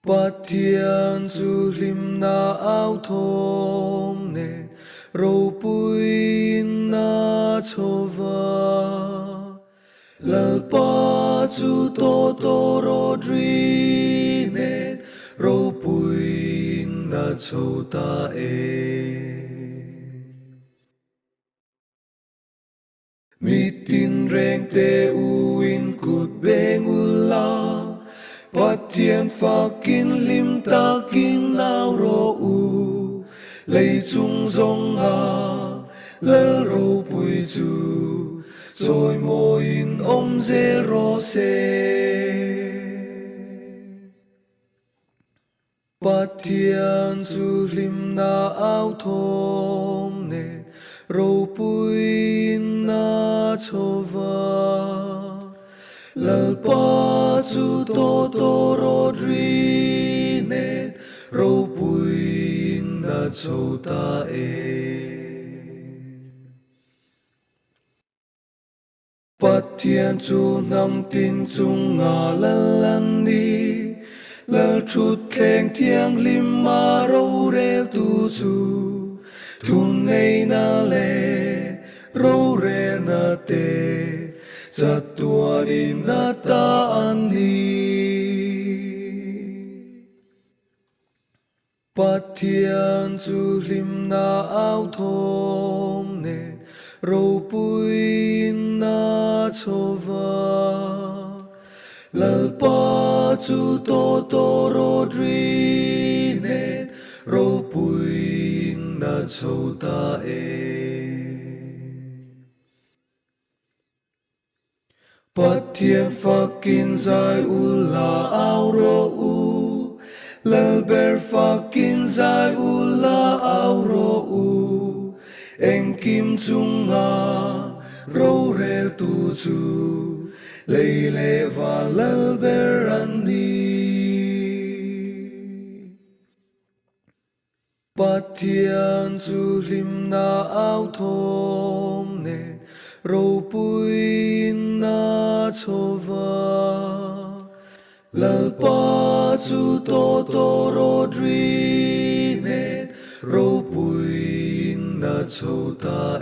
Bát thiên du lim na áo thom nè Ropuiin na Chho lal pa chu to rodri nè Ropuiin na Chho ta mi tin reng te uin kut beng ula Bát thiên pha kin lim ta kin nao ro u lấy chung dòng lal Ropuiin chu rồi mô in dê ro se Bát thiên chu lim na áo thom nè Ropuiin na Chho lal pa chu to rodri nè Ropuiin na Chho ta Bát thiên chu nam tin chung lan đi lal chút khen thiang lim ma râu rel tu chu thun nei na le râu rel na te chặt tua đi na ta an đi Bát thiên chu lim na áo thom nè Ropuiin na Chho lal pa chu to rodri nè Ropuiin na Chho ta Bát thiên pha kin zai u la ao ro u lal ber pha kin zai u la ao ro u eng kim chung râu rel tu chu lấy lệ và lal ber an đi Bát thiên chu lim na áo thom nè Ropuiin na Chho lal pa chu to rodri nè Ropuiin na Chho ta